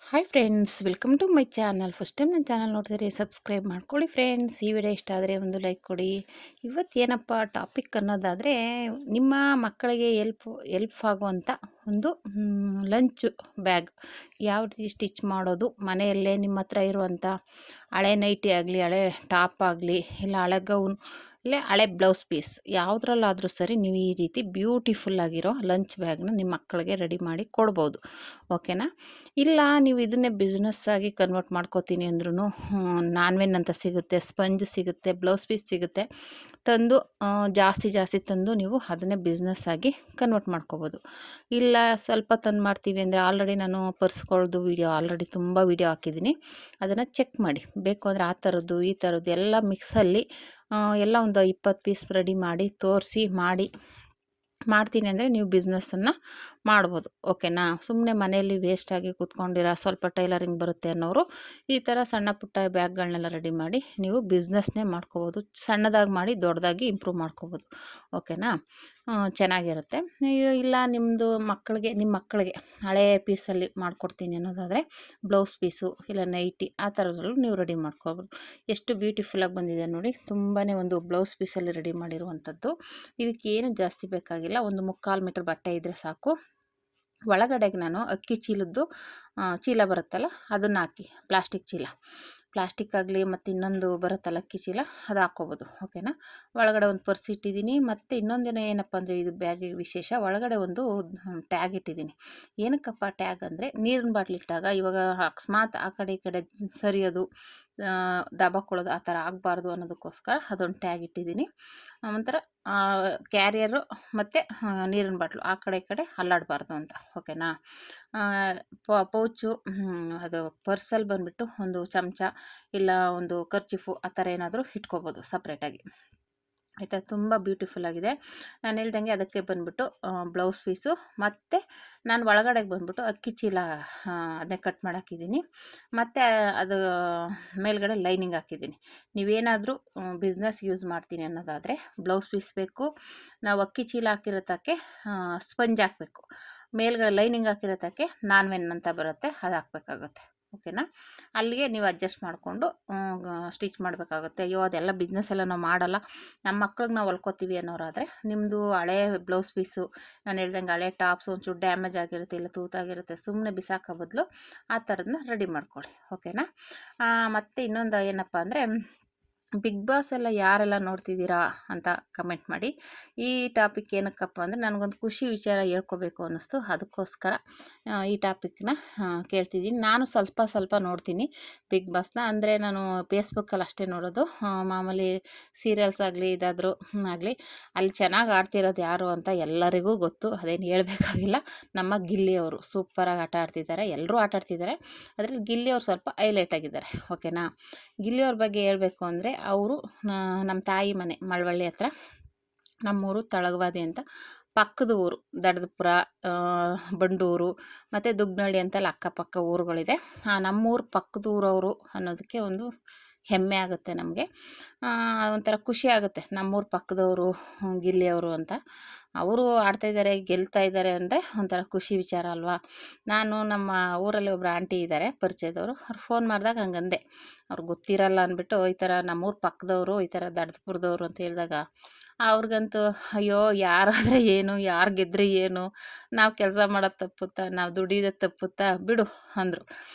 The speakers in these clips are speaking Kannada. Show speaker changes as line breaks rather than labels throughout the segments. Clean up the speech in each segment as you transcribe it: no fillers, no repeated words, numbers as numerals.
Hi friends, welcome to my channel. First time ನನ್ನ ಚಾನಲ್ ನೋಡ್ತಿದ್ರೆ ಸಬ್ಸ್ಕ್ರೈಬ್ ಮಾಡ್ಕೊಳ್ಳಿ ಫ್ರೆಂಡ್ಸ್. ಈ ವಿಡಿಯೋ ಇಷ್ಟ ಆದರೆ ಒಂದು ಲೈಕ್ ಕೊಡಿ. ಇವತ್ತು ಏನಪ್ಪ ಟಾಪಿಕ್ ಅನ್ನೋದಾದರೆ, ನಿಮ್ಮ ಮಕ್ಕಳಿಗೆ ಎಲ್ಪ್ ಆಗುವಂಥ ಒಂದು ಲಂಚ್ ಬ್ಯಾಗ್ ಯಾವ ರೀತಿ ಸ್ಟಿಚ್ ಮಾಡೋದು, ಮನೆಯಲ್ಲೇ ನಿಮ್ಮ ಹತ್ರ ಇರುವಂಥ ಹಳೆ ನೈಟಿ ಆಗಲಿ, ಹಳೆ ಟಾಪ್ ಆಗಲಿ, ಇಲ್ಲ ಹಳೆ ಗೌನ್, ಇಲ್ಲ ಹಳೆ ಬ್ಲೌಸ್ ಪೀಸ್, ಯಾವುದ್ರಲ್ಲಾದರೂ ಸರಿ ನೀವು ಈ ರೀತಿ ಬ್ಯೂಟಿಫುಲ್ ಆಗಿರೋ ಲಂಚ್ ಬ್ಯಾಗ್ನ ನಿಮ್ಮ ಮಕ್ಕಳಿಗೆ ರೆಡಿ ಮಾಡಿ ಕೊಡ್ಬೋದು. ಓಕೆನಾ? ಇಲ್ಲ ನೀವು ಇದನ್ನೇ ಬಿಸ್ನೆಸ್ ಆಗಿ ಕನ್ವರ್ಟ್ ಮಾಡ್ಕೋತೀನಿ ಅಂದ್ರೂ ನಾನ್ವೆನ್ ಅಂತ ಸಿಗುತ್ತೆ, ಸ್ಪಂಜ್ ಸಿಗುತ್ತೆ, ಬ್ಲೌಸ್ ಪೀಸ್ ಸಿಗುತ್ತೆ, ತಂದು ಜಾಸ್ತಿ ತಂದು ನೀವು ಅದನ್ನೇ ಬಿಸ್ನೆಸ್ ಆಗಿ ಕನ್ವರ್ಟ್ ಮಾಡ್ಕೋಬೋದು. ಇಲ್ಲ ಸ್ವಲ್ಪ ತಂದು ಮಾಡ್ತೀವಿ ಅಂದರೆ, ಆಲ್ರೆಡಿ ನಾನು ಪರ್ಸ್ಗಳದ್ದು ವೀಡಿಯೋ ಆಲ್ರೆಡಿ ತುಂಬ ವೀಡಿಯೋ ಹಾಕಿದ್ದೀನಿ, ಅದನ್ನು ಚೆಕ್ ಮಾಡಿ. ಬೇಕು ಅಂದರೆ ಆ ಥರದ್ದು ಈ ಥರದ್ದು ಎಲ್ಲ ಮಿಕ್ಸಲ್ಲಿ ಎಲ್ಲ ಒಂದು 20 ಪೀಸ್ ರೆಡಿ ಮಾಡಿ ತೋರಿಸಿ ಮಾಡ್ತೀನಿ ಅಂದರೆ ನೀವು ಬಿಸ್ನೆಸ್ಸನ್ನು ಮಾಡ್ಬೋದು. ಓಕೆನಾ? ಸುಮ್ಮನೆ ಮನೆಯಲ್ಲಿ ವೇಸ್ಟಾಗಿ ಕೂತ್ಕೊಂಡಿರೋ ಸ್ವಲ್ಪ ಟೈಲರಿಂಗ್ ಬರುತ್ತೆ ಅನ್ನೋರು ಈ ಥರ ಸಣ್ಣ ಪುಟ್ಟ ಬ್ಯಾಗ್ಗಳನ್ನೆಲ್ಲ ರೆಡಿ ಮಾಡಿ ನೀವು ಬಿಸ್ನೆಸ್ನೇ ಮಾಡ್ಕೋಬೋದು. ಸಣ್ಣದಾಗಿ ಮಾಡಿ ದೊಡ್ಡದಾಗಿ ಇಂಪ್ರೂವ್ ಮಾಡ್ಕೋಬೋದು. ಓಕೆನಾ? ಚೆನ್ನಾಗಿರುತ್ತೆ. ಇಲ್ಲ ನಿಮ್ಮ ಮಕ್ಕಳಿಗೆ ಹಳೆ ಪೀಸಲ್ಲಿ ಮಾಡಿಕೊಡ್ತೀನಿ ಅನ್ನೋದಾದರೆ ಬ್ಲೌಸ್ ಪೀಸು ಇಲ್ಲ ನೈಟಿ ಆ ಥರದ್ರಲ್ಲೂ ನೀವು ರೆಡಿ ಮಾಡ್ಕೊಬೋದು. ಎಷ್ಟು ಬ್ಯೂಟಿಫುಲ್ಲಾಗಿ ಬಂದಿದೆ ನೋಡಿ. ತುಂಬಾ ಒಂದು ಬ್ಲೌಸ್ ಪೀಸಲ್ಲಿ ರೆಡಿ ಮಾಡಿರುವಂಥದ್ದು. ಇದಕ್ಕೇನು ಜಾಸ್ತಿ ಬೇಕಾಗಿಲ್ಲ, ಒಂದು 3/4 ಮೀಟರ್ ಬಟ್ಟೆ ಇದ್ದರೆ ಸಾಕು. ಒಳಗಡೆಗೆ ನಾನು ಅಕ್ಕಿ ಚೀಲದ್ದು ಚೀಲ ಬರುತ್ತಲ್ಲ ಅದನ್ನು ಹಾಕಿ, ಪ್ಲಾಸ್ಟಿಕ್ ಆಗಲಿ ಮತ್ತು ಇನ್ನೊಂದು ಬರುತ್ತಲ್ಲ ಅಕ್ಕಿ ಚೀಲ, ಅದು ಹಾಕ್ಕೋಬೋದು. ಓಕೆನಾ? ಒಳಗಡೆ ಒಂದು ಪರ್ಸ್ ಇಟ್ಟಿದ್ದೀನಿ. ಮತ್ತು ಇನ್ನೊಂದಿನ ಏನಪ್ಪ ಅಂದರೆ, ಇದು ಬ್ಯಾಗಿಗೆ ವಿಶೇಷ, ಒಳಗಡೆ ಒಂದು ಟ್ಯಾಗ್ ಇಟ್ಟಿದ್ದೀನಿ. ಏನಕ್ಕಪ್ಪ ಟ್ಯಾಗ್ ಅಂದರೆ, ನೀರಿನ ಬಾಟ್ಲಿ ಇಟ್ಟಾಗ ಇವಾಗ ಅಕಸ್ಮಾತ್ ಆ ಕಡೆ ಈ ಕಡೆ ಸರಿಯೋದು, ದಬಾಕೊಳ್ಳೋದು ಆ ಥರ ಆಗಬಾರ್ದು ಅನ್ನೋದಕ್ಕೋಸ್ಕರ ಅದೊಂದು ಟ್ಯಾಗ್ ಇಟ್ಟಿದ್ದೀನಿ. ಒಂಥರ ಕ್ಯಾರಿಯರು ಮತ್ತು ನೀರಿನ ಬಾಟ್ಲು ಆ ಕಡೆ ಈ ಕಡೆ ಅಲ್ಲಾಡಬಾರ್ದು ಅಂತ. ಓಕೆನಾ? ಪೌಚು, ಅದು ಪರ್ಸಲ್ಲಿ ಬಂದುಬಿಟ್ಟು ಒಂದು ಚಮಚ ಇಲ್ಲ ಒಂದು ಕರ್ಚಿಫು ಆ ಥರ ಏನಾದರೂ ಇಟ್ಕೋಬೋದು ಸಪ್ರೇಟಾಗಿ. ಆಯಿತಾ? ತುಂಬ ಬ್ಯೂಟಿಫುಲ್ ಆಗಿದೆ. ನಾನು ಹೇಳ್ದಂಗೆ ಅದಕ್ಕೆ ಬಂದುಬಿಟ್ಟು ಬ್ಲೌಸ್ ಪೀಸು ಮತ್ತು ನಾನು ಒಳಗಡೆಗೆ ಬಂದುಬಿಟ್ಟು ಅಕ್ಕಿ ಚೀಲ ಅದನ್ನೇ ಕಟ್ ಮಾಡಿ ಹಾಕಿದ್ದೀನಿ. ಮತ್ತು ಅದು ಮೇಲ್ಗಡೆ ಲೈನಿಂಗ್ ಹಾಕಿದ್ದೀನಿ. ನೀವೇನಾದರೂ ಬಿಸ್ನೆಸ್ ಯೂಸ್ ಮಾಡ್ತೀನಿ ಅನ್ನೋದಾದರೆ ಬ್ಲೌಸ್ ಪೀಸ್ ಬೇಕು, ನಾವು ಅಕ್ಕಿ ಚೀಲ ಹಾಕಿರೋತಕ್ಕೆ ಸ್ಪಂಜ್ ಹಾಕಬೇಕು, ಮೇಲ್ಗಡೆ ಲೈನಿಂಗ್ ಹಾಕಿರೋತಕ್ಕೆ ನಾನ್ವೆನ್ ಅಂತ ಬರುತ್ತೆ ಅದು ಹಾಕಬೇಕಾಗುತ್ತೆ. ಓಕೆನಾ? ಅಲ್ಲಿಗೆ ನೀವು ಅಡ್ಜಸ್ಟ್ ಮಾಡಿಕೊಂಡು ಸ್ಟಿಚ್ ಮಾಡಬೇಕಾಗುತ್ತೆ. ಅಯ್ಯೋ ಅದೆಲ್ಲ ಬಿಸ್ನೆಸ್ ಎಲ್ಲ ನಾವು ಮಾಡಲ್ಲ, ನಮ್ಮ ಮಕ್ಳಿಗೆ ನಾವು ಹೊಲ್ಕೋತೀವಿ ಅನ್ನೋರಾದರೆ ನಿಮ್ಮದು ಹಳೆ ಬ್ಲೌಸ್ ಪೀಸು, ನಾನು ಹೇಳ್ದಂಗೆ ಹಳೆ ಟಾಪ್ಸ್ ಒಂಚೂರು ಡ್ಯಾಮೇಜ್ ಆಗಿರುತ್ತೆ ಇಲ್ಲ ತೂತಾಗಿರುತ್ತೆ, ಸುಮ್ಮನೆ ಬಿಸಾಕೋ ಬದಲು ಆ ಥರದನ್ನ ರೆಡಿ ಮಾಡ್ಕೊಳ್ಳಿ. ಓಕೆನಾ? ಮತ್ತು ಇನ್ನೊಂದು ಏನಪ್ಪ ಅಂದರೆ, ಬಿಗ್ ಬಾಸ್ ಎಲ್ಲ ಯಾರೆಲ್ಲ ನೋಡ್ತಿದ್ದೀರಾ ಅಂತ ಕಮೆಂಟ್ ಮಾಡಿ. ಈ ಟಾಪಿಕ್ ಏನಕ್ಕಪ್ಪ ಅಂದರೆ, ನನಗೊಂದು ಖುಷಿ ವಿಚಾರ ಹೇಳ್ಕೋಬೇಕು ಅನ್ನಿಸ್ತು, ಅದಕ್ಕೋಸ್ಕರ ಈ ಟಾಪಿಕ್ನ ಕೇಳ್ತಿದ್ದೀನಿ. ನಾನು ಸ್ವಲ್ಪ ನೋಡ್ತೀನಿ ಬಿಗ್ ಬಾಸ್ನ. ಅಂದರೆ ನಾನು ಫೇಸ್ಬುಕ್ಕಲ್ಲಿ ಅಷ್ಟೇ ನೋಡೋದು. ಮಾಮೂಲಿ ಸೀರಿಯಲ್ಸ್ ಆಗಲಿ ಇದಾದರೂ ಆಗಲಿ ಅಲ್ಲಿ ಚೆನ್ನಾಗಿ ಆಡ್ತಿರೋದು ಯಾರು ಅಂತ ಎಲ್ಲರಿಗೂ ಗೊತ್ತು, ಅದೇನು ಹೇಳಬೇಕಾಗಿಲ್ಲ. ನಮ್ಮ ಗಿಲ್ಲಿ ಅವರು ಸೂಪರಾಗಿ ಆಟ ಆಡ್ತಿದ್ದಾರೆ, ಎಲ್ಲರೂ ಆಟ ಆಡ್ತಿದ್ದಾರೆ. ಅದರಲ್ಲಿ ಗಿಲ್ಲಿ ಅವರು ಸ್ವಲ್ಪ ಹೈಲೈಟ್ ಆಗಿದ್ದಾರೆ. ಓಕೆನಾ? ಗಿಲ್ಲಿ ಅವ್ರ ಬಗ್ಗೆ ಹೇಳಬೇಕು ಅಂದರೆ, ಅವರು ನಮ್ಮ ತಾಯಿ ಮನೆ ಮಳವಳ್ಳಿ ಹತ್ರ, ನಮ್ಮೂರು ತಳಗವಾದಿ ಅಂತ, ಪಕ್ಕದ ಊರು ದಡದಪುರ, ಬಂಡೂರು ಮತ್ತು ದುಗ್ನಳ್ಳಿ ಅಂತೆಲ್ಲ ಅಕ್ಕಪಕ್ಕ ಊರುಗಳಿದೆ. ನಮ್ಮೂರು ಪಕ್ಕದ ಊರವರು ಅನ್ನೋದಕ್ಕೆ ಒಂದು ಹೆಮ್ಮೆ ಆಗುತ್ತೆ ನಮಗೆ. ಒಂಥರ ಖುಷಿ ಆಗುತ್ತೆ, ನಮ್ಮೂರು ಪಕ್ಕದವರು ಗಿಲ್ಲಿಯವರು ಅಂತ. ಅವರು ಆಡ್ತಾಯಿದ್ದಾರೆ, ಗೆಲ್ತಾ ಇದ್ದಾರೆ ಅಂದರೆ ಒಂಥರ ಖುಷಿ ವಿಚಾರ ಅಲ್ವಾ. ನಾನು ನಮ್ಮ ಊರಲ್ಲಿ ಒಬ್ಬರು ಆಂಟಿ ಇದ್ದಾರೆ ಪರಿಚಯದವರು, ಅವ್ರು ಫೋನ್ ಮಾಡಿದಾಗ ಹಂಗಂದೆ, ಅವ್ರಿಗೆ ಗೊತ್ತಿರಲ್ಲ ಅಂದ್ಬಿಟ್ಟು ಈ ಥರ ನಮ್ಮೂರು ಪಕ್ಕದವರು ಈ ಥರ ದಡದಪುರದವರು ಅಂತ ಹೇಳಿದಾಗ ಅವ್ರಿಗಂತೂ ಅಯ್ಯೋ ಯಾರಾದರೆ ಏನು, ಯಾರು ಗೆದ್ದರೆ ಏನು, ನಾವು ಕೆಲಸ ಮಾಡೋದು ತಪ್ಪುತ್ತಾ, ನಾವು ದುಡಿಯೋದು ತಪ್ಪುತ್ತಾ ಬಿಡು ಅಂದರು.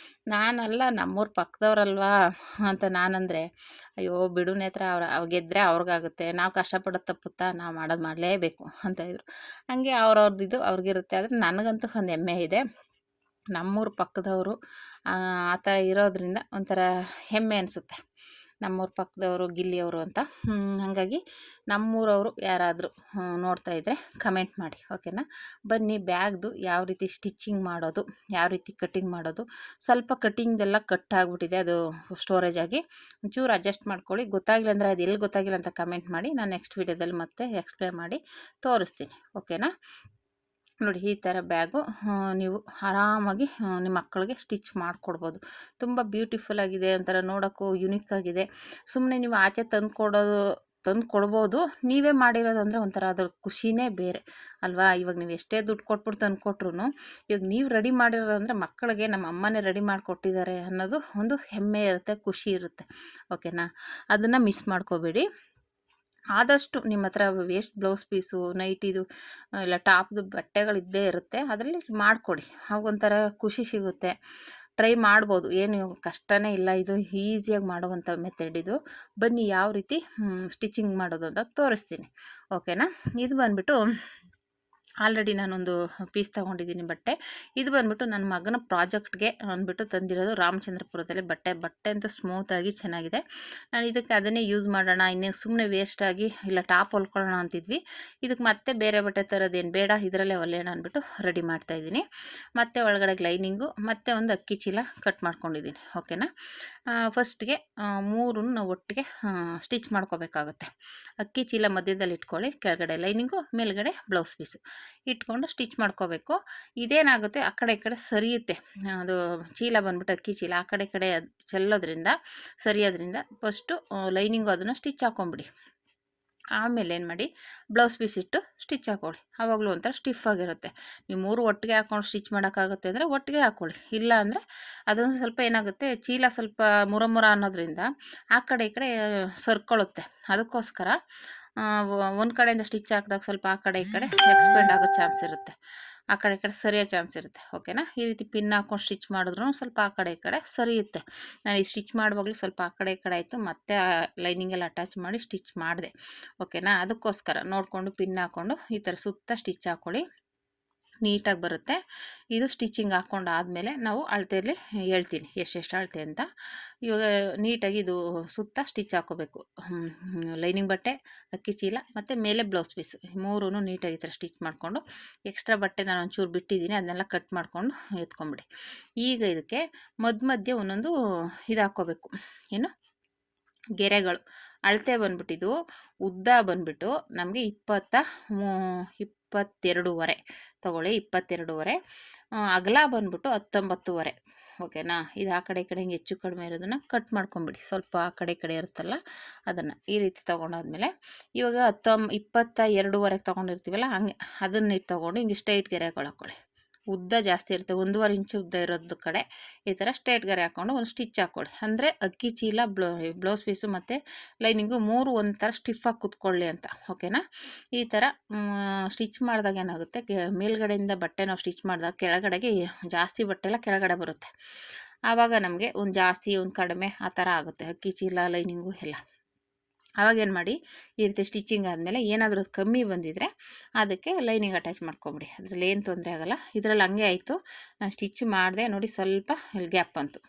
ನಾನಲ್ಲ ನಮ್ಮೂರು ಪಕ್ಕದವ್ರಲ್ವಾ ಅಂತ ನಾನಂದರೆ, ಅಯ್ಯೋ ಬಿಡು ನೇತ್ರ, ಅವ್ರು ಗೆದ್ದರೆ ಅವ್ರಿಗಾಗುತ್ತೆ, ನಾವು ಕಷ್ಟಪಡೋದು ತಪ್ಪುತ್ತಾ, ನಾವು ಮಾಡೋದು ಮಾಡಲೇಬೇಕು ಅಂತ ಇದ್ರು. ಹಾಗೆ ಅವ್ರವ್ರದ್ದು ಅವ್ರಿಗಿರುತ್ತೆ. ಆದರೆ ನನಗಂತೂ ಒಂದು ಹೆಮ್ಮೆ ಇದೆ, ನಮ್ಮೂರು ಪಕ್ಕದವರು ಆ ಥರ ಇರೋದ್ರಿಂದ ಒಂಥರ ಹೆಮ್ಮೆ ಅನಿಸುತ್ತೆ, ನಮ್ಮೂರು ಪಕ್ಕದವರು ಗಿಲ್ಲಿಯವರು ಅಂತ. ಹಾಗಾಗಿ ನಮ್ಮೂರವರು ಯಾರಾದರೂ ನೋಡ್ತಾ ಇದ್ದರೆ ಕಮೆಂಟ್ ಮಾಡಿ. ಓಕೆನಾ? ಬನ್ನಿ, ಬ್ಯಾಗ್ದು ಯಾವ ರೀತಿ ಸ್ಟಿಚ್ಚಿಂಗ್ ಮಾಡೋದು, ಯಾವ ರೀತಿ ಕಟ್ಟಿಂಗ್ ಮಾಡೋದು, ಸ್ವಲ್ಪ ಕಟ್ಟಿಂಗ್ದೆಲ್ಲ ಕಟ್ ಆಗಿಬಿಟ್ಟಿದೆ, ಅದು ಸ್ಟೋರೇಜ್ ಆಗಿ ಒಂಚೂರು ಅಡ್ಜಸ್ಟ್ ಮಾಡ್ಕೊಳ್ಳಿ. ಗೊತ್ತಾಗಿಲ್ಲ ಅಂದರೆ ಅದು ಎಲ್ಲಿ ಗೊತ್ತಾಗಿಲ್ಲ ಅಂತ ಕಮೆಂಟ್ ಮಾಡಿ, ನಾನು ನೆಕ್ಸ್ಟ್ ವೀಡಿಯೋದಲ್ಲಿ ಮತ್ತೆ ಎಕ್ಸ್ಪ್ಲೇನ್ ಮಾಡಿ ತೋರಿಸ್ತೀನಿ. ಓಕೆನಾ? ನೋಡಿ, ಈ ಥರ ಬ್ಯಾಗು ನೀವು ಆರಾಮಾಗಿ ನಿಮ್ಮ ಮಕ್ಕಳಿಗೆ ಸ್ಟಿಚ್ ಮಾಡಿಕೊಡ್ಬೋದು. ತುಂಬ ಬ್ಯೂಟಿಫುಲ್ ಆಗಿದೆ, ಒಂಥರ ನೋಡೋಕ್ಕೂ ಯುನಿಕ್ ಆಗಿದೆ. ಸುಮ್ಮನೆ ನೀವು ಆಚೆ ತಂದು ತಂದು ಕೊಡ್ಬೋದು. ನೀವೇ ಮಾಡಿರೋದು ಅಂದರೆ ಒಂಥರ ಅದ್ರ ಖುಷಿನೇ ಬೇರೆ ಅಲ್ವಾ. ಇವಾಗ ನೀವು ಎಷ್ಟೇ ದುಡ್ಡು ಕೊಟ್ಬಿಟ್ಟು ತಂದು ಕೊಟ್ರು ಇವಾಗ ನೀವು ರೆಡಿ ಮಾಡಿರೋದು ಅಂದರೆ ಮಕ್ಕಳಿಗೆ ನಮ್ಮ ಅಮ್ಮನೇ ರೆಡಿ ಮಾಡಿಕೊಟ್ಟಿದ್ದಾರೆ ಅನ್ನೋದು ಒಂದು ಹೆಮ್ಮೆ ಇರುತ್ತೆ, ಖುಷಿ ಇರುತ್ತೆ. ಓಕೆನಾ. ಅದನ್ನು ಮಿಸ್ ಮಾಡ್ಕೋಬೇಡಿ. ಆದಷ್ಟು ನಿಮ್ಮ ಹತ್ರ ವೇಸ್ಟ್ ಬ್ಲೌಸ್ ಪೀಸು, ನೈಟಿದು ಇಲ್ಲ ಟಾಪ್ದು ಬಟ್ಟೆಗಳಿದ್ದೇ ಇರುತ್ತೆ, ಅದರಲ್ಲಿ ಮಾಡಿಕೊಡಿ. ಆಗೊಂಥರ ಖುಷಿ ಸಿಗುತ್ತೆ. ಟ್ರೈ ಮಾಡ್ಬೋದು, ಏನು ಕಷ್ಟನೇ ಇಲ್ಲ, ಇದು ಈಸಿಯಾಗಿ ಮಾಡುವಂಥ ಮೆಥಡ್ ಇದು. ಬನ್ನಿ ಯಾವ ರೀತಿ ಸ್ಟಿಚಿಂಗ್ ಮಾಡೋದು ಅಂತ ತೋರಿಸ್ತೀನಿ. ಓಕೆನಾ. ಇದು ಬಂದುಬಿಟ್ಟು ಆಲ್ರೆಡಿ ನಾನೊಂದು ಪೀಸ್ ತೊಗೊಂಡಿದ್ದೀನಿ ಬಟ್ಟೆ. ಇದು ಬಂದುಬಿಟ್ಟು ನನ್ನ ಮಗನ ಪ್ರಾಜೆಕ್ಟ್ಗೆ ಅಂದ್ಬಿಟ್ಟು ತಂದಿರೋದು ರಾಮಚಂದ್ರಪುರದಲ್ಲಿ ಬಟ್ಟೆ ಅಂತೂ ಸ್ಮೂತಾಗಿ ಚೆನ್ನಾಗಿದೆ. ನಾನು ಇದಕ್ಕೆ ಅದನ್ನೇ ಯೂಸ್ ಮಾಡೋಣ, ಇನ್ನೇನು ಸುಮ್ಮನೆ ವೇಸ್ಟಾಗಿ ಇಲ್ಲ ಟಾಪ್ ಹೊಲ್ಕೊಳ್ಳೋಣ ಅಂತಿದ್ವಿ. ಇದಕ್ಕೆ ಮತ್ತೆ ಬೇರೆ ಬಟ್ಟೆ ತರೋದೇನು ಬೇಡ, ಇದರಲ್ಲೇ ಹೊಲಿಯೋಣ ಅಂದ್ಬಿಟ್ಟು ರೆಡಿ ಮಾಡ್ತಾಯಿದ್ದೀನಿ. ಮತ್ತು ಒಳಗಡೆ ಲೈನಿಂಗು ಮತ್ತು ಒಂದು ಅಕ್ಕಿ ಚೀಲ ಕಟ್ ಮಾಡ್ಕೊಂಡಿದ್ದೀನಿ. ಓಕೆನಾ. ಫಸ್ಟ್ಗೆ ಮೂರನ್ನು ನಾವು ಒಟ್ಟಿಗೆ ಸ್ಟಿಚ್ ಮಾಡ್ಕೋಬೇಕಾಗುತ್ತೆ. ಅಕ್ಕಿ ಚೀಲ ಮಧ್ಯದಲ್ಲಿ ಇಟ್ಕೊಳ್ಳಿ, ಕೆಳಗಡೆ ಲೈನಿಂಗು, ಮೇಲ್ಗಡೆ ಬ್ಲೌಸ್ ಪೀಸು ಇಟ್ಕೊಂಡು ಸ್ಟಿಚ್ ಮಾಡ್ಕೋಬೇಕು. ಇದೇನಾಗುತ್ತೆ, ಆ ಕಡೆ ಈ ಕಡೆ ಸರಿಯುತ್ತೆ. ಅದು ಚೀಲ ಬಂದ್ಬಿಟ್ಟು ಅಕ್ಕಿ ಚೀಲ ಆ ಕಡೆ ಈ ಕಡೆ ಚೆಲ್ಲೋದ್ರಿಂದ ಸರಿಯೋದ್ರಿಂದ ಫಸ್ಟು ಲೈನಿಂಗು ಅದನ್ನು ಸ್ಟಿಚ್ ಹಾಕೊಂಬಿಡಿ. ಆಮೇಲೆ ಏನು ಮಾಡಿ, ಬ್ಲೌಸ್ ಪೀಸ್ ಇಟ್ಟು ಸ್ಟಿಚ್ ಹಾಕ್ಕೊಳ್ಳಿ. ಆವಾಗಲೂ ಒಂಥರ ಸ್ಟಿಫ್ ಆಗಿರುತ್ತೆ. ನೀವು ಮೂರು ಒಟ್ಟಿಗೆ ಹಾಕ್ಕೊಂಡು ಸ್ಟಿಚ್ ಮಾಡೋಕ್ಕಾಗುತ್ತೆ ಅಂದರೆ ಒಟ್ಟಿಗೆ ಹಾಕ್ಕೊಳ್ಳಿ. ಇಲ್ಲ ಅಂದರೆ ಅದೊಂದು ಸ್ವಲ್ಪ ಏನಾಗುತ್ತೆ, ಚೀಲ ಸ್ವಲ್ಪ ಮುರ ಅನ್ನೋದ್ರಿಂದ ಆ ಕಡೆ ಈ ಕಡೆ ಸರ್ಕೊಳ್ಳುತ್ತೆ. ಅದಕ್ಕೋಸ್ಕರ ಒಂದು ಕಡೆಯಿಂದ ಸ್ಟಿಚ್ ಹಾಕಿದಾಗ ಸ್ವಲ್ಪ ಆ ಕಡೆ ಈ ಕಡೆ ಎಕ್ಸ್ಪೆಂಡ್ ಆಗೋ ಚಾನ್ಸ್ ಇರುತ್ತೆ, ಆ ಕಡೆ ಈ ಕಡೆ ಸರಿಯೋ ಚಾನ್ಸ್ ಇರುತ್ತೆ. ಓಕೆನಾ. ಈ ರೀತಿ ಪಿನ್ ಹಾಕ್ಕೊಂಡು ಸ್ಟಿಚ್ ಮಾಡಿದ್ರೂ ಸ್ವಲ್ಪ ಆ ಕಡೆ ಈ ಕಡೆ ಸರಿಯುತ್ತೆ. ನಾನು ಈ ಸ್ಟಿಚ್ ಮಾಡುವಾಗಲೂ ಸ್ವಲ್ಪ ಆ ಕಡೆ ಈ ಕಡೆ ಆಯಿತು, ಮತ್ತೆ ಲೈನಿಂಗೆಲ್ಲ ಅಟ್ಯಾಚ್ ಮಾಡಿ ಸ್ಟಿಚ್ ಮಾಡಿದೆ. ಓಕೆನಾ. ಅದಕ್ಕೋಸ್ಕರ ನೋಡಿಕೊಂಡು ಪಿನ್ ಹಾಕ್ಕೊಂಡು ಈ ಥರ ಸುತ್ತ ಸ್ಟಿಚ್ ಹಾಕ್ಕೊಳ್ಳಿ, ನೀಟಾಗಿ ಬರುತ್ತೆ. ಇದು ಸ್ಟಿಚಿಂಗ್ ಹಾಕ್ಕೊಂಡಾದಮೇಲೆ ನಾವು ಅಳತೆಯಲ್ಲಿ ಹೇಳ್ತೀನಿ ಎಷ್ಟೆಷ್ಟು ಅಳತೆ ಅಂತ. ಇವಾಗ ನೀಟಾಗಿ ಇದು ಸುತ್ತ ಸ್ಟಿಚ್ ಹಾಕ್ಕೋಬೇಕು. ಲೈನಿಂಗ್ ಬಟ್ಟೆ, ಅಕ್ಕಿ ಚೀಲ ಮತ್ತು ಮೇಲೆ ಬ್ಲೌಸ್ ಪೀಸ್ ಮೂರೂ ನೀಟಾಗಿ ಈ ಥರ ಸ್ಟಿಚ್ ಮಾಡಿಕೊಂಡು, ಎಕ್ಸ್ಟ್ರಾ ಬಟ್ಟೆ ನಾನು ಒಂಚೂರು ಬಿಟ್ಟಿದ್ದೀನಿ, ಅದನ್ನೆಲ್ಲ ಕಟ್ ಮಾಡಿಕೊಂಡು ಎತ್ಕೊಂಬಿಡಿ. ಈಗ ಇದಕ್ಕೆ ಮಧ್ಯೆ ಒಂದೊಂದು ಇದು ಹಾಕ್ಕೋಬೇಕು, ಏನು ಗೆರೆಗಳು. ಅಳತೆ ಬಂದ್ಬಿಟ್ಟಿದ್ದು ಉದ್ದ ಬಂದ್ಬಿಟ್ಟು ನಮಗೆ 22.5 ತೊಗೊಳ್ಳಿ, 22.5. ಅಗಲ ಬಂದ್ಬಿಟ್ಟು 19.5. ಓಕೆನಾ. ಇದು ಆ ಕಡೆ ಈ ಕಡೆ ಹಿಂಗೆ ಹೆಚ್ಚು ಕಡಿಮೆ ಇರೋದನ್ನು ಕಟ್ ಮಾಡ್ಕೊಂಬಿಡಿ. ಸ್ವಲ್ಪ ಆ ಕಡೆ ಈ ಕಡೆ ಇರುತ್ತಲ್ಲ ಅದನ್ನು ಈ ರೀತಿ ತೊಗೊಂಡಾದ್ಮೇಲೆ ಇವಾಗ 22.5 ತೊಗೊಂಡಿರ್ತೀವಲ್ಲ ಹಂಗೆ ಅದನ್ನ ತೊಗೊಂಡು ಹಿಂಗೆ ಸ್ಟ್ರೈಟ್ ಗೆರೆಗಳು ಹಾಕ್ಕೊಳ್ಳಿ. ಉದ್ದ ಜಾಸ್ತಿ ಇರುತ್ತೆ, 1.5 ಇಂಚು ಉದ್ದ ಇರೋದು ಕಡೆ ಈ ಥರ ಸ್ಟ್ರೈಟ್ ಗೆರೆ ಹಾಕ್ಕೊಂಡು ಒಂದು ಸ್ಟಿಚ್ ಹಾಕ್ಕೊಳ್ಳಿ. ಅಂದರೆ ಅಕ್ಕಿ ಚೀಲ, ಬ್ಲೌಸ್ ಪೀಸು ಮತ್ತು ಲೈನಿಂಗು ಮೂರು ಒಂಥರ ಸ್ಟಿಫಾಗಿ ಕೂತ್ಕೊಳ್ಳಿ ಅಂತ. ಓಕೆನಾ. ಈ ಥರ ಸ್ಟಿಚ್ ಮಾಡಿದಾಗ ಏನಾಗುತ್ತೆ, ಮೇಲ್ಗಡೆಯಿಂದ ಬಟ್ಟೆ ನಾವು ಸ್ಟಿಚ್ ಮಾಡಿದಾಗ ಕೆಳಗಡೆಗೆ ಜಾಸ್ತಿ ಬಟ್ಟೆ ಎಲ್ಲ ಕೆಳಗಡೆ ಬರುತ್ತೆ. ಆವಾಗ ನಮಗೆ ಒಂದು ಜಾಸ್ತಿ ಒಂದು ಕಡಿಮೆ ಆ ಥರ ಆಗುತ್ತೆ, ಅಕ್ಕಿ ಚೀಲ ಲೈನಿಂಗು ಎಲ್ಲ. ಆವಾಗೇನು ಮಾಡಿ, ಈ ರೀತಿ ಸ್ಟಿಚಿಂಗ್ ಆದಮೇಲೆ ಏನಾದರೂ ಅದು ಕಮ್ಮಿ ಬಂದಿದ್ದರೆ ಅದಕ್ಕೆ ಲೈನಿಂಗ್ ಅಟ್ಯಾಚ್ ಮಾಡ್ಕೊಂಬಿಡಿ. ಅದರಲ್ಲಿ ಏನು ತೊಂದರೆ ಆಗೋಲ್ಲ. ಇದರಲ್ಲಿ ಹಂಗೆ ಆಯಿತು, ನಾನು ಸ್ಟಿಚ್ ಮಾಡಿದೆ ನೋಡಿ, ಸ್ವಲ್ಪ ಇಲ್ಲಿ ಗ್ಯಾಪ್ ಬಂತು,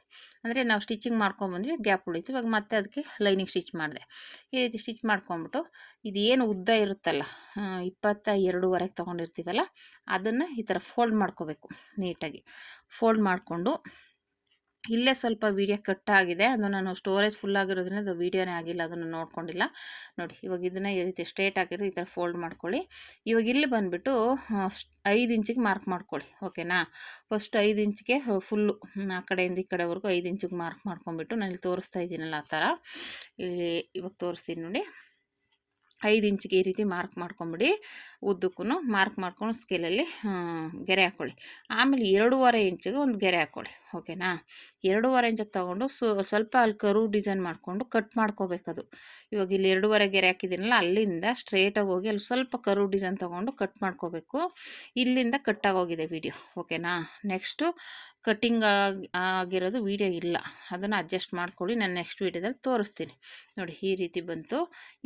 ಅಂದರೆ ನಾವು ಸ್ಟಿಚಿಂಗ್ ಮಾಡ್ಕೊಂಬಂದ್ವಿ, ಗ್ಯಾಪ್ ಉಳಿತು. ಇವಾಗ ಮತ್ತೆ ಅದಕ್ಕೆ ಲೈನಿಂಗ್ ಸ್ಟಿಚ್ ಮಾಡಿದೆ. ಈ ರೀತಿ ಸ್ಟಿಚ್ ಮಾಡ್ಕೊಂಬಿಟ್ಟು ಇದು ಏನು ಉದ್ದ ಇರುತ್ತಲ್ಲ 22.5 ತೊಗೊಂಡಿರ್ತೀವಲ್ಲ ಅದನ್ನು ಈ ಥರ ಫೋಲ್ಡ್ ಮಾಡ್ಕೋಬೇಕು. ನೀಟಾಗಿ ಫೋಲ್ಡ್ ಮಾಡಿಕೊಂಡು, ಇಲ್ಲೇ ಸ್ವಲ್ಪ ವೀಡಿಯೋ ಕಟ್ ಆಗಿದೆ, ಅದು ನಾನು ಸ್ಟೋರೇಜ್ ಫುಲ್ ಆಗಿರೋದ್ರಿಂದ ಅದು ವೀಡಿಯೋನೇ ಆಗಿಲ್ಲ, ಅದನ್ನು ನೋಡ್ಕೊಂಡಿಲ್ಲ ನೋಡಿ. ಇವಾಗ ಇದನ್ನು ಈ ರೀತಿ ಸ್ಟ್ರೇಟ್ ಆಗಿರೋ ಈ ಥರ ಫೋಲ್ಡ್ ಮಾಡ್ಕೊಳ್ಳಿ. ಇವಾಗ ಇಲ್ಲಿ ಬಂದುಬಿಟ್ಟು 5 ಇಂಚಿಗೆ ಮಾರ್ಕ್ ಮಾಡ್ಕೊಳ್ಳಿ. ಓಕೆನಾ. ಫಸ್ಟ್ 5 ಇಂಚಿಗೆ ಫುಲ್ಲು ಆ ಕಡೆಯಿಂದ ಈ ಕಡೆವರೆಗೂ 5 ಇಂಚಿಗೆ ಮಾರ್ಕ್ ಮಾಡ್ಕೊಂಬಿಟ್ಟು, ನಾನು ಇಲ್ಲಿ ತೋರಿಸ್ತಾ ಇದ್ದೀನಲ್ಲ ಆ ಥರ ಇವಾಗ ತೋರಿಸ್ತೀನಿ ನೋಡಿ. 5 ಇಂಚಿಗೆ ಈ ರೀತಿ ಮಾರ್ಕ್ ಮಾಡ್ಕೊಂಬಿಡಿ. ಉದ್ದಕ್ಕೂ ಮಾರ್ಕ್ ಮಾಡ್ಕೊಂಡು ಸ್ಕೇಲಲ್ಲಿ ಗೆರೆ ಹಾಕ್ಕೊಳ್ಳಿ. ಆಮೇಲೆ 2.5 ಇಂಚಿಗೆ ಒಂದು ಗೆರೆ ಹಾಕ್ಕೊಳ್ಳಿ. ಓಕೆನಾ. 2.5 ಇಂಚಿಗೆ ತೊಗೊಂಡು ಸ್ವಲ್ಪ ಅಲ್ಲಿ ಕರು ಡಿಸೈನ್ ಮಾಡಿಕೊಂಡು ಕಟ್ ಮಾಡ್ಕೋಬೇಕದು. ಇವಾಗ ಇಲ್ಲಿ 2.5 ಗೆರೆ ಹಾಕಿದ್ದೀನಲ್ಲ, ಅಲ್ಲಿಂದ ಸ್ಟ್ರೇಟಾಗಿ ಹೋಗಿ ಅಲ್ಲಿ ಸ್ವಲ್ಪ ಕರು ಡಿಸೈನ್ ತೊಗೊಂಡು ಕಟ್ ಮಾಡ್ಕೋಬೇಕು. ಇಲ್ಲಿಂದ ಕಟ್ಟಾಗೋಗಿದೆ ವಿಡಿಯೋ. ಓಕೆನಾ. ನೆಕ್ಸ್ಟು ಕಟ್ಟಿಂಗ್ ಆಗಿರೋದು ವಿಡಿಯೋ ಇಲ್ಲ, ಅದನ್ನು ಅಡ್ಜಸ್ಟ್ ಮಾಡ್ಕೊಳ್ಳಿ, ನಾನು ನೆಕ್ಸ್ಟ್ ವೀಡಿಯೋದಲ್ಲಿ ತೋರಿಸ್ತೀನಿ ನೋಡಿ. ಈ ರೀತಿ ಬಂತು.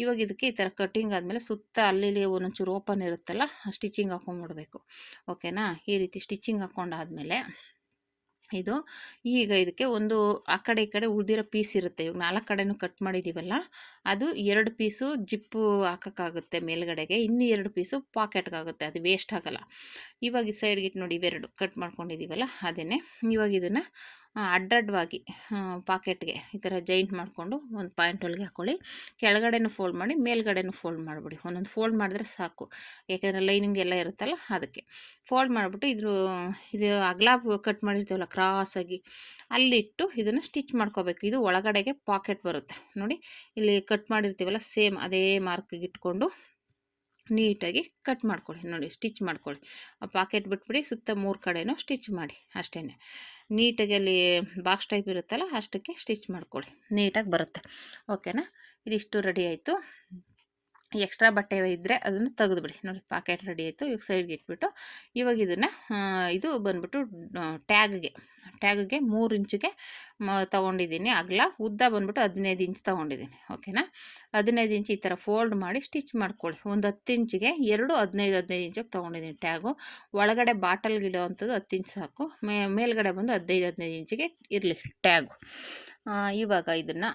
ಇವಾಗ ಇದಕ್ಕೆ ಈ ಥರ ಕಟ್ಟಿಂಗ್ ಆದಮೇಲೆ ಸುತ್ತ ಅಲ್ಲಿ ಒಂದೊಂಚೂರು ಓಪನ್ ಇರುತ್ತಲ್ಲ, ಸ್ಟಿಚಿಂಗ್ ಹಾಕೊಂಡ್ಬಿಡ್ಬೇಕು. ಓಕೆನಾ. ಈ ರೀತಿ ಸ್ಟಿಚಿಂಗ್ ಹಾಕ್ಕೊಂಡಾದ್ಮೇಲೆ ಇದು ಈಗ ಇದಕ್ಕೆ ಒಂದು ಆ ಕಡೆ ಈ ಕಡೆ ಉಳಿದಿರೋ ಪೀಸ್ ಇರುತ್ತೆ. ಇವಾಗ 4 ಕಡೆನೂ ಕಟ್ ಮಾಡಿದ್ದೀವಲ್ಲ, ಅದು 2 ಪೀಸು ಜಿಪ್ಪು ಹಾಕೋಕ್ಕಾಗುತ್ತೆ ಮೇಲ್ಗಡೆಗೆ, ಇನ್ನೂ 2 ಪೀಸು ಪಾಕೆಟ್ಗಾಗುತ್ತೆ, ಅದು ವೇಸ್ಟ್ ಆಗೋಲ್ಲ. ಇವಾಗ ಈ ಸೈಡ್ಗೆ ಇಟ್ಟು ನೋಡಿ, ಇವೆರಡು ಕಟ್ ಮಾಡ್ಕೊಂಡಿದ್ದೀವಲ್ಲ ಅದೇ. ಇವಾಗ ಇದನ್ನು ಅಡ್ಡಡ್ಡವಾಗಿ ಪಾಕೆಟ್ಗೆ ಈ ಥರ ಜೈಂಟ್ ಮಾಡಿಕೊಂಡು ಒಂದು ಪಾಯಿಂಟ್ ಹೊಲಿಗೆ ಹಾಕ್ಕೊಳ್ಳಿ. ಕೆಳಗಡೆನೂ ಫೋಲ್ಡ್ ಮಾಡಿ, ಮೇಲ್ಗಡೆನೂ ಫೋಲ್ಡ್ ಮಾಡಿಬಿಡಿ. ಒಂದೊಂದು ಫೋಲ್ಡ್ ಮಾಡಿದ್ರೆ ಸಾಕು, ಯಾಕೆಂದರೆ ಲೈನಿಂಗ್ ಎಲ್ಲ ಇರುತ್ತಲ್ಲ ಅದಕ್ಕೆ. ಫೋಲ್ಡ್ ಮಾಡಿಬಿಟ್ಟು ಇದು ಅಗಲ ಕಟ್ ಮಾಡಿರ್ತೀವಲ್ಲ ಕ್ರಾಸಾಗಿ, ಅಲ್ಲಿಟ್ಟು ಇದನ್ನು ಸ್ಟಿಚ್ ಮಾಡ್ಕೋಬೇಕು. ಇದು ಒಳಗಡೆಗೆ ಪಾಕೆಟ್ ಬರುತ್ತೆ ನೋಡಿ, ಇಲ್ಲಿ ಕಟ್ ಮಾಡಿರ್ತೀವಲ್ಲ ಸೇಮ್ ಅದೇ ಮಾರ್ಕಿಗೆ ಇಟ್ಕೊಂಡು ನೀಟಾಗಿ ಕಟ್ ಮಾಡ್ಕೊಳ್ಳಿ. ನೋಡಿ, ಸ್ಟಿಚ್ ಮಾಡ್ಕೊಳ್ಳಿ. ಆ ಪಾಕೆಟ್ ಬಿಟ್ಬಿಡಿ, ಸುತ್ತ 3 ಕಡೆನೂ ಸ್ಟಿಚ್ ಮಾಡಿ ಅಷ್ಟೇ. ನೀಟಾಗಿ ಅಲ್ಲಿ ಬಾಕ್ಸ್ ಟೈಪ್ ಇರುತ್ತಲ್ಲ ಅಷ್ಟಕ್ಕೆ ಸ್ಟಿಚ್ ಮಾಡ್ಕೊಳ್ಳಿ, ನೀಟಾಗಿ ಬರುತ್ತೆ. ಓಕೆನಾ, ಇದಿಷ್ಟು ರೆಡಿ ಆಯಿತು. ಎಕ್ಸ್ಟ್ರಾ ಬಟ್ಟೆ ಇದ್ದರೆ ಅದನ್ನು ತೆಗೆದುಬಿಡಿ. ನೋಡಿ, ಪಾಕೆಟ್ ರೆಡಿ ಆಯಿತು. ಇವಾಗ ಸೈಡ್ಗೆ ಇಟ್ಬಿಟ್ಟು ಇವಾಗ ಇದನ್ನು ಇದು ಬಂದ್ಬಿಟ್ಟು ಟ್ಯಾಗ್ಗೆ 3 ಇಂಚಿಗೆ ತೊಗೊಂಡಿದ್ದೀನಿ ಅಗಲ. ಉದ್ದ ಬಂದ್ಬಿಟ್ಟು 15 ಇಂಚ್ ತೊಗೊಂಡಿದ್ದೀನಿ. ಓಕೆನಾ, 15 ಇಂಚ್ ಈ ಥರ ಫೋಲ್ಡ್ ಮಾಡಿ ಸ್ಟಿಚ್ ಮಾಡ್ಕೊಳ್ಳಿ. ಒಂದು 10 ಇಂಚಿಗೆ 15 ಇಂಚಿಗೆ ತೊಗೊಂಡಿದ್ದೀನಿ ಟ್ಯಾಗು. ಒಳಗಡೆ ಬಾಟಲ್ಗಿಡೋ ಅಂಥದ್ದು 10 ಇಂಚ್ ಸಾಕು. ಮೇಲ್ಗಡೆ ಬಂದು 15 ಇಂಚಿಗೆ ಇರಲಿ ಟ್ಯಾಗು. ಇವಾಗ ಇದನ್ನು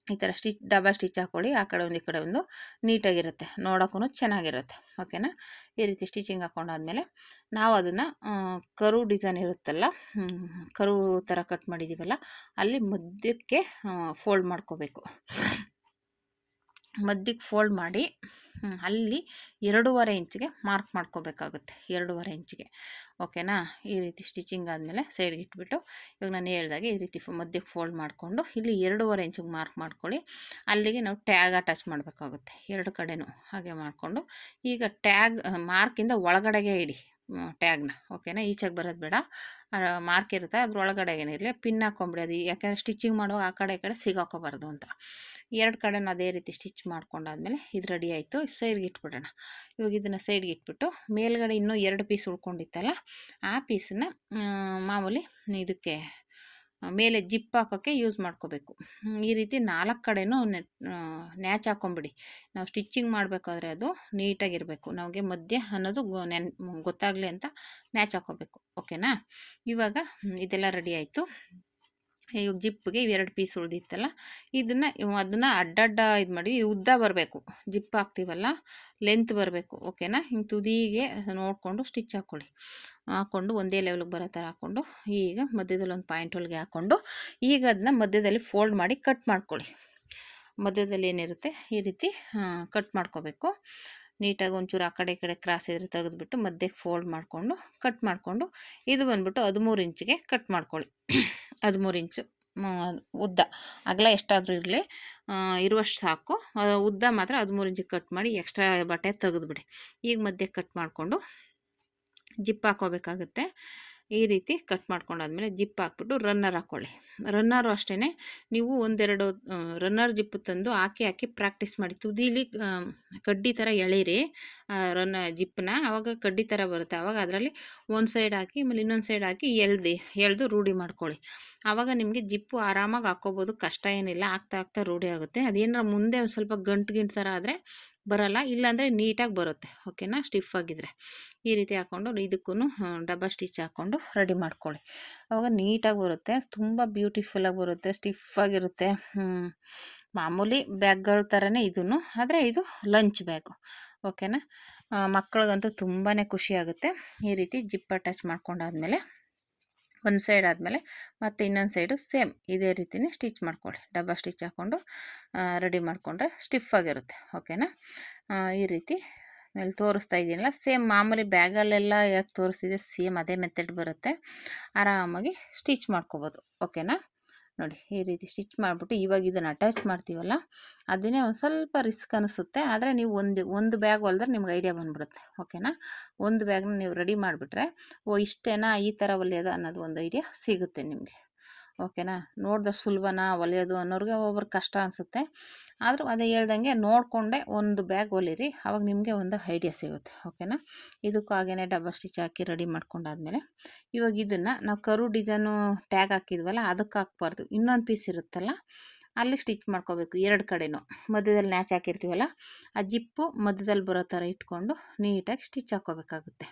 ಈ ಥರ ಡಬಲ್ ಸ್ಟಿಚ್ ಹಾಕ್ಕೊಳ್ಳಿ. ಆ ಕಡೆ ಒಂದು ಈ ಕಡೆ ಒಂದು, ನೀಟಾಗಿರುತ್ತೆ, ನೋಡೋಕ್ಕೂ ಚೆನ್ನಾಗಿರುತ್ತೆ. ಓಕೆನಾ, ಈ ರೀತಿ ಸ್ಟಿಚಿಂಗ್ ಹಾಕ್ಕೊಂಡಾದ್ಮೇಲೆ ನಾವು ಅದನ್ನು ಕರು ಡಿಸೈನ್ ಇರುತ್ತಲ್ಲ, ಕರು ಥರ ಕಟ್ ಮಾಡಿದ್ದೀವಲ್ಲ, ಅಲ್ಲಿ ಮಧ್ಯಕ್ಕೆ ಫೋಲ್ಡ್ ಮಾಡ್ಕೋಬೇಕು. ಮಧ್ಯಕ್ಕೆ ಫೋಲ್ಡ್ ಮಾಡಿ ಅಲ್ಲಿ 2.5 ಇಂಚಿಗೆ ಮಾರ್ಕ್ ಮಾಡ್ಕೋಬೇಕಾಗುತ್ತೆ. 2.5 ಇಂಚಿಗೆ. ಓಕೆನಾ, ಈ ರೀತಿ ಸ್ಟಿಚಿಂಗ್ ಆದಮೇಲೆ ಸೈಡ್ಗೆ ಇಟ್ಬಿಟ್ಟು ಇವಾಗ ನಾನು ಹೇಳ್ದಾಗೆ ಈ ರೀತಿ ಮಧ್ಯಕ್ಕೆ ಫೋಲ್ಡ್ ಮಾಡಿಕೊಂಡು ಇಲ್ಲಿ 2.5 ಇಂಚಿಗೆ ಮಾರ್ಕ್ ಮಾಡ್ಕೊಳ್ಳಿ. ಅಲ್ಲಿಗೆ ನಾವು ಟ್ಯಾಗ್ ಅಟ್ಯಾಚ್ ಮಾಡಬೇಕಾಗುತ್ತೆ 2 ಕಡೆನೂ. ಹಾಗೆ ಮಾಡಿಕೊಂಡು ಈಗ ಟ್ಯಾಗ್ ಮಾರ್ಕಿಂದ ಒಳಗಡೆಗೆ ಇಡಿ ಟ್ಯಾಗ್ನ. ಓಕೆನಾ, ಈಚೆಗೆ ಬರೋದು ಬೇಡ, ಮಾರ್ಕ್ ಇರುತ್ತೆ ಅದ್ರ ಒಳಗಡೆಗೇನಿರಲಿ. ಪಿನ್ ಹಾಕ್ಕೊಂಬಿಡಿ. ಅದು ಯಾಕೆಂದರೆ ಸ್ಟಿಚಿಂಗ್ ಮಾಡುವಾಗ ಆ ಕಡೆ ಈ ಕಡೆ ಸಿಗಾಕೋಬಾರ್ದು ಅಂತ. 2 ಕಡೆನೂ ಅದೇ ರೀತಿ ಸ್ಟಿಚ್ ಮಾಡ್ಕೊಂಡಾದ್ಮೇಲೆ ಇದು ರೆಡಿ ಆಯಿತು. ಸೈಡ್ಗೆ ಇಟ್ಬಿಡೋಣ. ಇವಾಗ ಇದನ್ನು ಸೈಡ್ಗೆ ಇಟ್ಬಿಟ್ಟು ಮೇಲ್ಗಡೆ ಇನ್ನೂ 2 ಪೀಸ್ ಉಳ್ಕೊಂಡಿತ್ತಲ್ಲ, ಆ ಪೀಸನ್ನ ಮಾಮೂಲಿ ಇದಕ್ಕೆ ಮೇಲೆ ಜಿಪ್ ಹಾಕೋಕ್ಕೆ ಯೂಸ್ ಮಾಡ್ಕೋಬೇಕು. ಈ ರೀತಿ 4 ಕಡೆನೂ ನ್ಯಾಚ್ ಹಾಕ್ಕೊಂಬಿಡಿ. ನಾವು ಸ್ಟಿಚ್ಚಿಂಗ್ ಮಾಡಬೇಕಾದ್ರೆ ಅದು ನೀಟಾಗಿರಬೇಕು, ನಮಗೆ ಮಧ್ಯ ಅನ್ನೋದು ಗೊತ್ತಾಗಲಿ ಅಂತ ನ್ಯಾಚ್ ಹಾಕ್ಕೋಬೇಕು. ಓಕೆನಾ, ಇವಾಗ ಇದೆಲ್ಲ ರೆಡಿ ಆಯಿತು. ಇವಾಗ ಜಿಪ್ಪಿಗೆ 2 ಪೀಸ್ ಉಳಿದಿತ್ತಲ್ಲ, ಅದನ್ನು ಅಡ್ಡಡ್ಡ ಇದು ಮಾಡಿ ಉದ್ದ ಬರಬೇಕು. ಜಿಪ್ ಹಾಕ್ತೀವಲ್ಲ ಲೆಂತ್ ಬರಬೇಕು. ಓಕೆನಾ, ಹಿಂಗೆ ತುದಿಗೆ ನೋಡಿಕೊಂಡು ಸ್ಟಿಚ್ ಹಾಕ್ಕೊಂಡು ಒಂದೇ ಲೆವೆಲ್ಗೆ ಬರೋ ಥರ ಹಾಕ್ಕೊಂಡು ಈಗ ಮಧ್ಯದಲ್ಲಿ ಒಂದು ಪಾಯಿಂಟ್ ಹೊಲಿಗೆ ಹಾಕ್ಕೊಂಡು ಈಗ ಅದನ್ನ ಮಧ್ಯದಲ್ಲಿ ಫೋಲ್ಡ್ ಮಾಡಿ ಕಟ್ ಮಾಡ್ಕೊಳ್ಳಿ. ಮಧ್ಯದಲ್ಲಿ ಏನಿರುತ್ತೆ ಈ ರೀತಿ ಕಟ್ ಮಾಡ್ಕೋಬೇಕು. ನೀಟಾಗಿ ಒಂಚೂರು ಆ ಕಡೆ ಈ ಕಡೆ ಕ್ರಾಸ್ ಇದ್ರೆ ತೆಗೆದುಬಿಟ್ಟು ಮಧ್ಯಕ್ಕೆ ಫೋಲ್ಡ್ ಮಾಡಿಕೊಂಡು ಕಟ್ ಮಾಡಿಕೊಂಡು ಇದು ಬಂದ್ಬಿಟ್ಟು 13 ಇಂಚಿಗೆ ಕಟ್ ಮಾಡ್ಕೊಳ್ಳಿ. 13 ಇಂಚು ಉದ್ದ. ಅಗಲ ಎಷ್ಟಾದರೂ ಇರಲಿ, ಇರುವಷ್ಟು ಸಾಕು. ಉದ್ದ ಮಾತ್ರ 13 ಇಂಚಿಗೆ ಕಟ್ ಮಾಡಿ ಎಕ್ಸ್ಟ್ರಾ ಬಟ್ಟೆ ತೆಗೆದುಬಿಡಿ. ಈಗ ಮಧ್ಯಕ್ಕೆ ಕಟ್ ಮಾಡಿಕೊಂಡು ಜಿಪ್ ಹಾಕ್ಕೋಬೇಕಾಗುತ್ತೆ. ಈ ರೀತಿ ಕಟ್ ಮಾಡ್ಕೊಂಡಾದ್ಮೇಲೆ ಜಿಪ್ ಹಾಕ್ಬಿಟ್ಟು ರನ್ನರ್ ಹಾಕ್ಕೊಳ್ಳಿ. ರನ್ನರು ಅಷ್ಟೇ, ನೀವು 1-2 ರನ್ನರ್ ಜಿಪ್ಪು ತಂದು ಹಾಕಿ ಪ್ರಾಕ್ಟೀಸ್ ಮಾಡಿ. ತುದೀಲಿ ಕಡ್ಡಿ ಥರ ಎಳೀರಿ ಜಿಪ್ಪನ್ನ, ಆವಾಗ ಕಡ್ಡಿ ಥರ ಬರುತ್ತೆ. ಆವಾಗ ಅದರಲ್ಲಿ ಒಂದು ಸೈಡ್ ಹಾಕಿ ಆಮೇಲೆ ಇನ್ನೊಂದು ಸೈಡ್ ಹಾಕಿ ಎಳೆದು ರೂಢಿ ಮಾಡ್ಕೊಳ್ಳಿ. ಆವಾಗ ನಿಮಗೆ ಜಿಪ್ಪು ಆರಾಮಾಗಿ ಹಾಕ್ಕೋಬೋದು, ಕಷ್ಟ ಏನಿಲ್ಲ. ಆಗ್ತಾ ರೂಢಿ ಆಗುತ್ತೆ. ಅದೇನಾರ ಮುಂದೆ ಒಂದು ಸ್ವಲ್ಪ ಗಂಟು ಥರ ಆದರೆ ಬರೋಲ್ಲ, ಇಲ್ಲಾಂದರೆ ನೀಟಾಗಿ ಬರುತ್ತೆ. ಓಕೆನಾ, ಸ್ಟಿಫ್ ಆಗಿದ್ರೆ ಈ ರೀತಿ ಹಾಕ್ಕೊಂಡು ಇದಕ್ಕೂ ಡಬಲ್ ಸ್ಟಿಚ್ ಹಾಕ್ಕೊಂಡು ರೆಡಿ ಮಾಡ್ಕೊಳ್ಳಿ. ಆವಾಗ ನೀಟಾಗಿ ಬರುತ್ತೆ, ತುಂಬ ಬ್ಯೂಟಿಫುಲ್ಲಾಗಿ ಬರುತ್ತೆ, ಸ್ಟಿಫಾಗಿರುತ್ತೆ. ಮಾಮೂಲಿ ಬ್ಯಾಗ್ಗಳ ಥರನೇ ಇದೂ, ಆದರೆ ಇದು ಲಂಚ್ ಬ್ಯಾಗು. ಓಕೆನಾ, ಮಕ್ಕಳಿಗಂತೂ ತುಂಬಾ ಖುಷಿಯಾಗುತ್ತೆ. ಈ ರೀತಿ ಜಿಪ್ ಅಟ್ಯಾಚ್ ಮಾಡ್ಕೊಂಡಾದ್ಮೇಲೆ ಒಂದು ಸೈಡ್ ಆದಮೇಲೆ ಮತ್ತು ಇನ್ನೊಂದು ಸೈಡು ಸೇಮ್ ಇದೇ ರೀತಿಯೇ ಸ್ಟಿಚ್ ಮಾಡ್ಕೊಳ್ಳಿ. ಡಬಲ್ ಸ್ಟಿಚ್ ಹಾಕ್ಕೊಂಡು ರೆಡಿ ಮಾಡಿಕೊಂಡ್ರೆ ಸ್ಟಿಫಾಗಿರುತ್ತೆ. ಓಕೆನಾ, ಈ ರೀತಿ ಇಲ್ಲಿ ತೋರಿಸ್ತಾ ಇದ್ದೀನಲ್ಲ, ಸೇಮ್ ಮಾಮೂಲಿ ಬ್ಯಾಗಲ್ಲೆಲ್ಲ ಯಾಕೆ ತೋರಿಸ್ತಿದೆ ಸೇಮ್ ಅದೇ ಮೆಥಡ್ ಬರುತ್ತೆ. ಆರಾಮಾಗಿ ಸ್ಟಿಚ್ ಮಾಡ್ಕೋಬೋದು. ಓಕೆನಾ, ನೋಡಿ ಈ ರೀತಿ ಸ್ಟಿಚ್ ಮಾಡಿಬಿಟ್ಟು ಇವಾಗ ಇದನ್ನು ಅಟ್ಯಾಚ್ ಮಾಡ್ತೀವಲ್ಲ, ಅದನ್ನೇ ಒಂದು ಸ್ವಲ್ಪ ರಿಸ್ಕ್ ಅನಿಸುತ್ತೆ. ಆದರೆ ನೀವು ಒಂದು ಬ್ಯಾಗ್ ಹೊಲಿದ್ರೆ ನಿಮ್ಗೆ ಐಡಿಯಾ ಬಂದ್ಬಿಡುತ್ತೆ. ಓಕೆನಾ, ಒಂದು ಬ್ಯಾಗ್ನ ನೀವು ರೆಡಿ ಮಾಡಿಬಿಟ್ರೆ ಇಷ್ಟೇನಾ ಈ ಥರ ಹೊಲಿಯೋದು ಅನ್ನೋದು ಒಂದು ಐಡಿಯಾ ಸಿಗುತ್ತೆ ನಿಮಗೆ. ಓಕೆನಾ, ನೋಡಿದಷ್ಟು ಸುಲಭನಾ ಹೊಲಿಯೋದು ಅನ್ನೋರಿಗೆ ಒಬ್ಬೊಬ್ರು ಕಷ್ಟ ಅನಿಸುತ್ತೆ. ಆದರೂ ಅದೇ ಹೇಳ್ದಂಗೆ ನೋಡಿಕೊಂಡೆ ಒಂದು ಬ್ಯಾಗ್ ಹೊಲಿರಿ, ಆವಾಗ ನಿಮಗೆ ಒಂದು ಐಡಿಯಾ ಸಿಗುತ್ತೆ. ಓಕೆನಾ, ಇದಕ್ಕೂ ಹಾಗೇ ಡಬಲ್ ಸ್ಟಿಚ್ ಹಾಕಿ ರೆಡಿ ಮಾಡ್ಕೊಂಡಾದ್ಮೇಲೆ ಇವಾಗ ಇದನ್ನು ನಾವು ಕರು ಡಿಸೈನು ಟ್ಯಾಗ್ ಹಾಕಿದ್ವಲ್ಲ ಅದಕ್ಕೆ ಹಾಕ್ಬಾರ್ದು. ಇನ್ನೊಂದು ಪೀಸ್ ಇರುತ್ತಲ್ಲ ಅಲ್ಲಿಗೆ ಸ್ಟಿಚ್ ಮಾಡ್ಕೋಬೇಕು. 2 ಕಡೆನೂ ಮಧ್ಯದಲ್ಲಿ ನ್ಯಾಚ್ ಹಾಕಿರ್ತೀವಲ್ಲ, ಆ ಜಿಪ್ಪು ಮಧ್ಯದಲ್ಲಿ ಬರೋ ಥರ ಇಟ್ಕೊಂಡು ನೀಟಾಗಿ ಸ್ಟಿಚ್ ಹಾಕ್ಕೋಬೇಕಾಗುತ್ತೆ.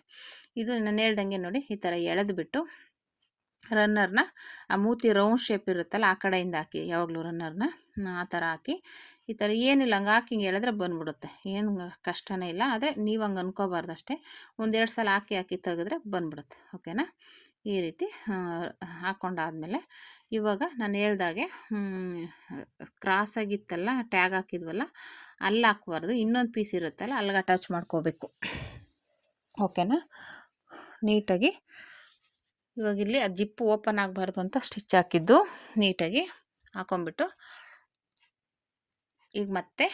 ಇದು ನಾನು ಹೇಳ್ದಂಗೆ ನೋಡಿ, ಈ ಥರ ಎಳೆದುಬಿಟ್ಟು ರನ್ನರ್ನ ಆ ಮೂತಿ ರೌಂಡ್ ಶೇಪ್ ಇರುತ್ತಲ್ಲ ಆ ಕಡೆಯಿಂದ ಹಾಕಿ, ಯಾವಾಗಲೂ ರನ್ನರ್ನ ಆ ಥರ ಹಾಕಿ ಈ ಥರ ಏನಿಲ್ಲ ಹಂಗೆ ಹಾಕಿ ಹಿಂಗೆ ಹೇಳಿದ್ರೆ ಬಂದ್ಬಿಡುತ್ತೆ. ಏನು ಕಷ್ಟನೇ ಇಲ್ಲ. ಆದರೆ ನೀವು ಹಂಗೆ ಅನ್ಕೋಬಾರ್ದು ಅಷ್ಟೇ, 1-2 ಸಲ ಹಾಕಿ ತೆಗೆದ್ರೆ ಬಂದ್ಬಿಡುತ್ತೆ. ಓಕೆನಾ, ಈ ರೀತಿ ಹಾಕ್ಕೊಂಡಾದ್ಮೇಲೆ ಇವಾಗ ನಾನು ಹೇಳ್ದಾಗೆ ಕ್ರಾಸಾಗಿತ್ತಲ್ಲ ಟ್ಯಾಗ್ ಹಾಕಿದ್ವಲ್ಲ ಅಲ್ಲಿ ಹಾಕ್ಬಾರ್ದು, ಇನ್ನೊಂದು ಪೀಸ್ ಇರುತ್ತಲ್ಲ ಅಲ್ಲಿಗೆ ಅಟ್ಯಾಚ್ ಮಾಡ್ಕೋಬೇಕು. ಓಕೆನಾ, ನೀಟಾಗಿ ಇವಾಗ ಇಲ್ಲಿ ಆ ಜಿಪ್ಪು ಓಪನ್ ಆಗಬಾರ್ದು ಅಂತ ಸ್ಟಿಚ್ ಹಾಕಿದ್ದು ನೀಟಾಗಿ ಹಾಕೊಂಡ್ಬಿಟ್ಟು ಈಗ ಮತ್ತೆ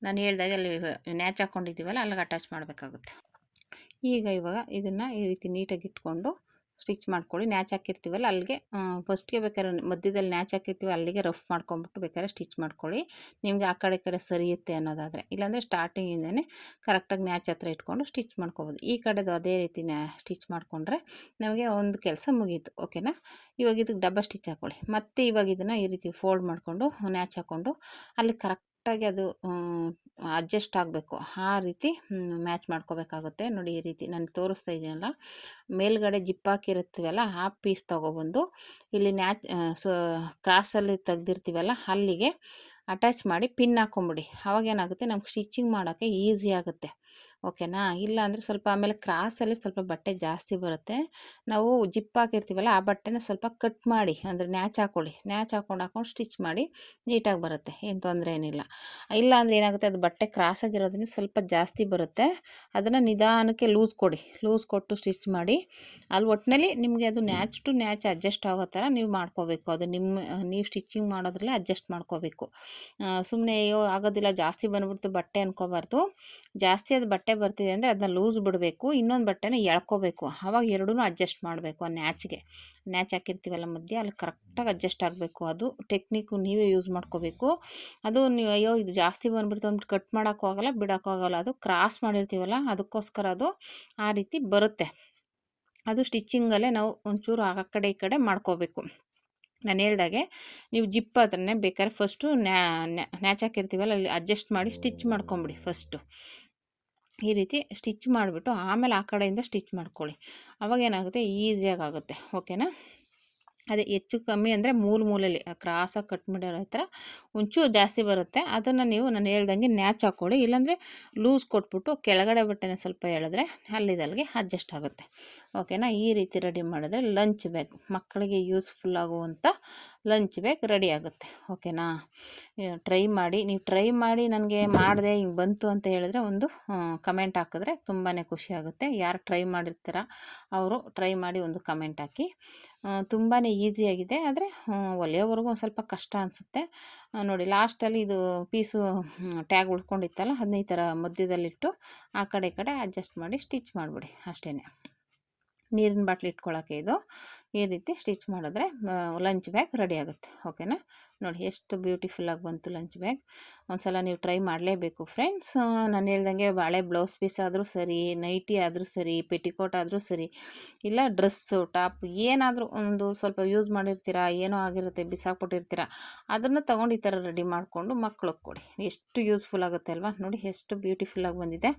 ನಾನು ಹೇಳ್ದಾಗೆ ಅಲ್ಲಿ ನ್ಯಾಚ್ ಹಾಕ್ಕೊಂಡಿದ್ದೀವಲ್ಲ ಅಲ್ಲಿಗೆ ಅಟ್ಯಾಚ್ ಮಾಡಬೇಕಾಗುತ್ತೆ. ಇವಾಗ ಇದನ್ನು ಈ ರೀತಿ ನೀಟಾಗಿ ಇಟ್ಕೊಂಡು ಸ್ಟಿಚ್ ಮಾಡ್ಕೊಳ್ಳಿ. ನ್ಯಾಚ್ ಹಾಕಿರ್ತೀವಲ್ಲ ಅಲ್ಲಿಗೆ ಫಸ್ಟ್ಗೆ ಬೇಕಾದ್ರೆ ಮಧ್ಯದಲ್ಲಿ ನ್ಯಾಚ್ ಹಾಕಿರ್ತೀವಿ ಅಲ್ಲಿಗೆ ರಫ್ ಮಾಡ್ಕೊಂಬಿಟ್ಟು ಬೇಕಾದ್ರೆ ಸ್ಟಿಚ್ ಮಾಡ್ಕೊಳ್ಳಿ, ನಿಮಗೆ ಆ ಕಡೆ ಸರಿಯುತ್ತೆ ಅನ್ನೋದಾದರೆ. ಇಲ್ಲಾಂದರೆ ಸ್ಟಾರ್ಟಿಂಗಿಂದನೇ ಕರೆಕ್ಟಾಗಿ ನ್ಯಾಚ್ ಹತ್ರ ಇಟ್ಕೊಂಡು ಸ್ಟಿಚ್ ಮಾಡ್ಕೊಬೋದು. ಈ ಕಡೆದು ಅದೇ ರೀತಿ ಸ್ಟಿಚ್ ಮಾಡಿಕೊಂಡ್ರೆ ನಮಗೆ ಒಂದು ಕೆಲಸ ಮುಗೀತು. ಓಕೆನಾ, ಇವಾಗ ಇದಕ್ಕೆ ಡಬ್ಬ ಸ್ಟಿಚ್ ಹಾಕ್ಕೊಳ್ಳಿ. ಮತ್ತು ಇವಾಗ ಇದನ್ನು ಈ ರೀತಿ ಫೋಲ್ಡ್ ಮಾಡಿಕೊಂಡು ನ್ಯಾಚ್ ಹಾಕ್ಕೊಂಡು ಅಲ್ಲಿ ಕರೆಕ್ಟಾಗಿ ಅದು ಅಡ್ಜಸ್ಟ್ ಆಗಬೇಕು, ಆ ರೀತಿ ಮ್ಯಾಚ್ ಮಾಡ್ಕೋಬೇಕಾಗುತ್ತೆ. ನೋಡಿ ಈ ರೀತಿ ನಾನು ತೋರಿಸ್ತಾ ಇದ್ದೀನಲ್ಲ, ಮೇಲ್ಗಡೆ ಜಿಪ್ ಹಾಕಿರುತ್ತೀವಲ್ಲ ಆ ಪೀಸ್ ತೊಗೊಬಂದು ಇಲ್ಲಿ ಕ್ರಾಸಲ್ಲಿ ತೆಗ್ದಿರ್ತೀವಲ್ಲ ಅಲ್ಲಿಗೆ ಅಟ್ಯಾಚ್ ಮಾಡಿ ಪಿನ್ ಹಾಕ್ಕೊಂಬಿಡಿ. ಅವಾಗೇನಾಗುತ್ತೆ ನಮ್ಗೆ ಸ್ಟಿಚಿಂಗ್ ಮಾಡೋಕ್ಕೆ ಈಸಿ ಆಗುತ್ತೆ. ಓಕೆನಾ, ಇಲ್ಲ ಅಂದರೆ ಸ್ವಲ್ಪ ಆಮೇಲೆ ಕ್ರಾಸಲ್ಲಿ ಸ್ವಲ್ಪ ಬಟ್ಟೆ ಜಾಸ್ತಿ ಬರುತ್ತೆ. ನಾವು ಜಿಪ್ ಹಾಕಿರ್ತೀವಲ್ಲ ಆ ಬಟ್ಟೆನ ಸ್ವಲ್ಪ ಕಟ್ ಮಾಡಿ ಅಂದರೆ ನ್ಯಾಚ್ ಹಾಕ್ಕೊಳ್ಳಿ, ನ್ಯಾಚ್ ಹಾಕ್ಕೊಂಡು ಸ್ಟಿಚ್ ಮಾಡಿ ನೀಟಾಗಿ ಬರುತ್ತೆ, ಏನು ತೊಂದರೆ ಏನಿಲ್ಲ. ಇಲ್ಲ ಅಂದರೆ ಏನಾಗುತ್ತೆ ಅದು ಬಟ್ಟೆ ಕ್ರಾಸಾಗಿರೋದ್ರಿಂದ ಸ್ವಲ್ಪ ಜಾಸ್ತಿ ಬರುತ್ತೆ, ಅದನ್ನು ನಿಧಾನಕ್ಕೆ ಲೂಸ್ ಕೊಡಿ, ಲೂಸ್ ಕೊಟ್ಟು ಸ್ಟಿಚ್ ಮಾಡಿ. ಅಲ್ಲಿ ಒಟ್ಟಿನಲ್ಲಿ ನಿಮಗೆ ಅದು ನ್ಯಾಚ್ ಟು ನ್ಯಾಚ್ ಅಡ್ಜಸ್ಟ್ ಆಗೋ ಥರ ನೀವು ಮಾಡ್ಕೋಬೇಕು. ಅದು ನೀವು ಸ್ಟಿಚಿಂಗ್ ಮಾಡೋದ್ರಲ್ಲೇ ಅಡ್ಜಸ್ಟ್ ಮಾಡ್ಕೋಬೇಕು. ಸುಮ್ಮನೆ ಅಯ್ಯೋ ಆಗೋದಿಲ್ಲ ಜಾಸ್ತಿ ಬಂದ್ಬಿಡ್ತು ಬಟ್ಟೆ ಅಂದ್ಕೋಬಾರ್ದು. ಜಾಸ್ತಿ ಅದು ಬಟ್ಟೆ ಬರ್ತಿದೆ ಅಂದರೆ ಅದನ್ನ ಲೂಸ್ ಬಿಡಬೇಕು, ಇನ್ನೊಂದು ಬಟ್ಟೆನ ಎಳ್ಕೋಬೇಕು, ಆವಾಗ ಎರಡೂ ಅಡ್ಜಸ್ಟ್ ಮಾಡಬೇಕು. ಆ ನ್ಯಾಚ್ ಹಾಕಿರ್ತೀವಲ್ಲ ಮಧ್ಯೆ ಅಲ್ಲಿ ಕರೆಕ್ಟಾಗಿ ಅಡ್ಜಸ್ಟ್ ಆಗಬೇಕು. ಅದು ಟೆಕ್ನಿಕ್ಕು ನೀವೇ ಯೂಸ್ ಮಾಡ್ಕೋಬೇಕು. ಅದು ನೀವು ಅಯ್ಯೋ ಇದು ಜಾಸ್ತಿ ಬಂದ್ಬಿಡ್ತು ಅಂದ್ಬಿಟ್ಟು ಕಟ್ ಮಾಡೋಕ್ಕಾಗಲ್ಲ ಬಿಡೋಕ್ಕಾಗಲ್ಲ, ಅದು ಕ್ರಾಸ್ ಮಾಡಿರ್ತೀವಲ್ಲ ಅದಕ್ಕೋಸ್ಕರ ಅದು ಆ ರೀತಿ ಬರುತ್ತೆ. ಅದು ಸ್ಟಿಚ್ಚಿಂಗಲ್ಲೇ ನಾವು ಒಂಚೂರು ಆ ಕಡೆ ಈ ಕಡೆ ಮಾಡ್ಕೋಬೇಕು. ನಾನು ಹೇಳ್ದಾಗೆ ನೀವು ಜಿಪ್ ಹತ್ರನೇ ಬೇಕಾದ್ರೆ ಫಸ್ಟು ನ್ಯಾಚ್ ಹಾಕಿರ್ತೀವಲ್ಲ ಅಲ್ಲಿ ಅಡ್ಜಸ್ಟ್ ಮಾಡಿ ಸ್ಟಿಚ್ ಮಾಡ್ಕೊಂಬಿಡಿ. ಫಸ್ಟು ಈ ರೀತಿ ಸ್ಟಿಚ್ ಮಾಡಿಬಿಟ್ಟು ಆಮೇಲೆ ಆ ಕಡೆಯಿಂದ ಸ್ಟಿಚ್ ಮಾಡ್ಕೊಳ್ಳಿ, ಅವಾಗೇನಾಗುತ್ತೆ ಈಸಿಯಾಗಿ ಆಗುತ್ತೆ. ಓಕೆನಾ, ಅದೇ ಹೆಚ್ಚು ಕಮ್ಮಿ ಅಂದರೆ ಮೂಲೆಯಲ್ಲಿ ಕ್ರಾಸಾಗಿ ಕಟ್ ಮಾಡಿರೋ ಹತ್ರ ಒಂಚೂರು ಜಾಸ್ತಿ ಬರುತ್ತೆ, ಅದನ್ನು ನೀವು ನಾನು ಹೇಳ್ದಂಗೆ ನ್ಯಾಚ್ ಹಾಕ್ಕೊಳ್ಳಿ. ಇಲ್ಲಾಂದರೆ ಲೂಸ್ ಕೊಟ್ಬಿಟ್ಟು ಕೆಳಗಡೆ ಬಟ್ಟೆನ ಸ್ವಲ್ಪ ಎಳೆದ್ರೆ ಅಲ್ಲಿಗೆ ಅಡ್ಜಸ್ಟ್ ಆಗುತ್ತೆ. ಓಕೆನಾ, ಈ ರೀತಿ ರೆಡಿ ಮಾಡಿದ್ರೆ ಲಂಚ್ ಬ್ಯಾಗ್, ಮಕ್ಕಳಿಗೆ ಯೂಸ್ಫುಲ್ ಆಗುವಂಥ ಲಂಚ್ ಬ್ಯಾಗ್ ರೆಡಿ ಆಗುತ್ತೆ. ಓಕೆನಾ, ನೀವು ಟ್ರೈ ಮಾಡಿ ನನಗೆ ಮಾಡಿದೆ ಹಿಂಗೆ ಬಂತು ಅಂತ ಹೇಳಿದ್ರೆ ಒಂದು ಕಮೆಂಟ್ ಹಾಕಿದ್ರೆ ತುಂಬಾ ಖುಷಿ ಆಗುತ್ತೆ. ಯಾರು ಟ್ರೈ ಮಾಡಿರ್ತೀರ ಅವರು ಟ್ರೈ ಮಾಡಿ ಒಂದು ಕಮೆಂಟ್ ಹಾಕಿ. ತುಂಬಾ ಈಸಿಯಾಗಿದೆ, ಆದರೆ ಹೊಲಿಯೋವರೆಗೂ ಒಂದು ಸ್ವಲ್ಪ ಕಷ್ಟ ಅನಿಸುತ್ತೆ. ನೋಡಿ ಲಾಸ್ಟಲ್ಲಿ ಇದು ಪೀಸು ಟ್ಯಾಗ್ ಉಳ್ಕೊಂಡಿತ್ತಲ್ಲ ಅದನ್ನ ಈ ಥರ ಮಧ್ಯದಲ್ಲಿಟ್ಟು ಆ ಕಡೆ ಈ ಕಡೆ ಅಡ್ಜಸ್ಟ್ ಮಾಡಿ ಸ್ಟಿಚ್ ಮಾಡಿಬಿಡಿ ಅಷ್ಟೇ. ನೀರಿನ ಬಾಟ್ಲಿ ಇಟ್ಕೊಳ್ಳೋಕ್ಕೆ ಇದು ಈ ರೀತಿ ಸ್ಟಿಚ್ ಮಾಡಿದ್ರೆ ಲಂಚ್ ಬ್ಯಾಗ್ ರೆಡಿ ಆಗುತ್ತೆ. ಓಕೆನಾ, ನೋಡಿ ಎಷ್ಟು ಬ್ಯೂಟಿಫುಲ್ಲಾಗಿ ಬಂತು ಲಂಚ್ ಬ್ಯಾಗ್. ಒಂದು ಸಲ ನೀವು ಟ್ರೈ ಮಾಡಲೇಬೇಕು ಫ್ರೆಂಡ್ಸ್. ನಾನು ಹೇಳ್ದಂಗೆ ಬಾಳೆ ಬ್ಲೌಸ್ ಪೀಸ್ ಆದರೂ ಸರಿ, ನೈಟಿ ಆದರೂ ಸರಿ, ಪೆಟಿಕೋಟ್ ಆದರೂ ಸರಿ, ಇಲ್ಲ ಡ್ರೆಸ್ಸು ಟಾಪ್ ಏನಾದರೂ ಒಂದು ಸ್ವಲ್ಪ ಯೂಸ್ ಮಾಡಿರ್ತೀರ, ಏನೋ ಆಗಿರುತ್ತೆ ಬಿಸಾಕ್ಬಿಟ್ಟಿರ್ತೀರ, ಅದನ್ನು ತೊಗೊಂಡು ಈ ಥರ ರೆಡಿ ಮಾಡಿಕೊಂಡು ಮಕ್ಳಿಗೆ ಕೊಡಿ, ಎಷ್ಟು ಯೂಸ್ಫುಲ್ ಆಗುತ್ತೆ ಅಲ್ವಾ. ನೋಡಿ ಎಷ್ಟು ಬ್ಯೂಟಿಫುಲ್ಲಾಗಿ ಬಂದಿದೆ.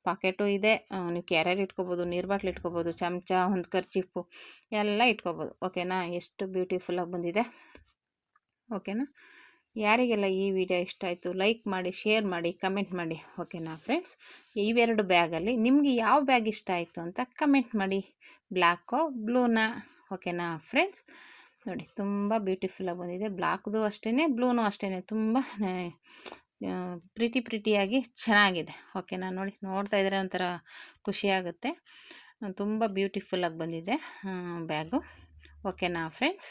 ಪಾಕೆಟು ಇದೆ, ನೀವು ಕ್ಯಾರಿಯರ್ ಇಟ್ಕೋಬೋದು, ನೀರು ಬಾಟ್ಲಿ ಇಟ್ಕೋಬೋದು, ಚಮಚ, ಒಂದು ಕರ್ಚಿಪ್ಪು ಎಲ್ಲ ಇಟ್ಕೋಬೋದು. ಓಕೆನಾ, ಎಷ್ಟು ಬ್ಯೂಟಿಫುಲ್ಲಾಗಿ ಬಂದಿದೆ. ಓಕೆನಾ, ಯಾರಿಗೆಲ್ಲ ಈ ವಿಡಿಯೋ ಇಷ್ಟ ಆಯಿತು ಲೈಕ್ ಮಾಡಿ, ಶೇರ್ ಮಾಡಿ, ಕಮೆಂಟ್ ಮಾಡಿ. ಓಕೆನಾ ಫ್ರೆಂಡ್ಸ್, ಇವೆರಡು ಬ್ಯಾಗಲ್ಲಿ ನಿಮಗೆ ಯಾವ ಬ್ಯಾಗ್ ಇಷ್ಟ ಆಯಿತು ಅಂತ ಕಮೆಂಟ್ ಮಾಡಿ, ಬ್ಲ್ಯಾಕೋ ಬ್ಲೂನಾ. ಓಕೆನಾ ಫ್ರೆಂಡ್ಸ್, ನೋಡಿ ತುಂಬ ಬ್ಯೂಟಿಫುಲ್ಲಾಗಿ ಬಂದಿದೆ. ಬ್ಲ್ಯಾಕ್ದು ಅಷ್ಟೇ, ಬ್ಲೂನೂ ಅಷ್ಟೇ, ತುಂಬ ಪ್ರಿಟಿಯಾಗಿ ಚೆನ್ನಾಗಿದೆ. ಓಕೆನಾ, ನೋಡ್ತಾ ಇದ್ದರೆ ಒಂಥರ ಖುಷಿಯಾಗುತ್ತೆ. ತುಂಬ ಬ್ಯೂಟಿಫುಲ್ಲಾಗಿ ಬಂದಿದೆ ಬ್ಯಾಗು. ಓಕೆನಾ ಫ್ರೆಂಡ್ಸ್,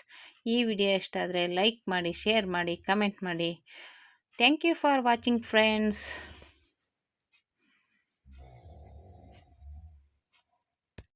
ಈ ವಿಡಿಯೋ ಇಷ್ಟ ಆದರೆ ಲೈಕ್ ಮಾಡಿ, ಶೇರ್ ಮಾಡಿ, ಕಮೆಂಟ್ ಮಾಡಿ. Thank you for watching friends.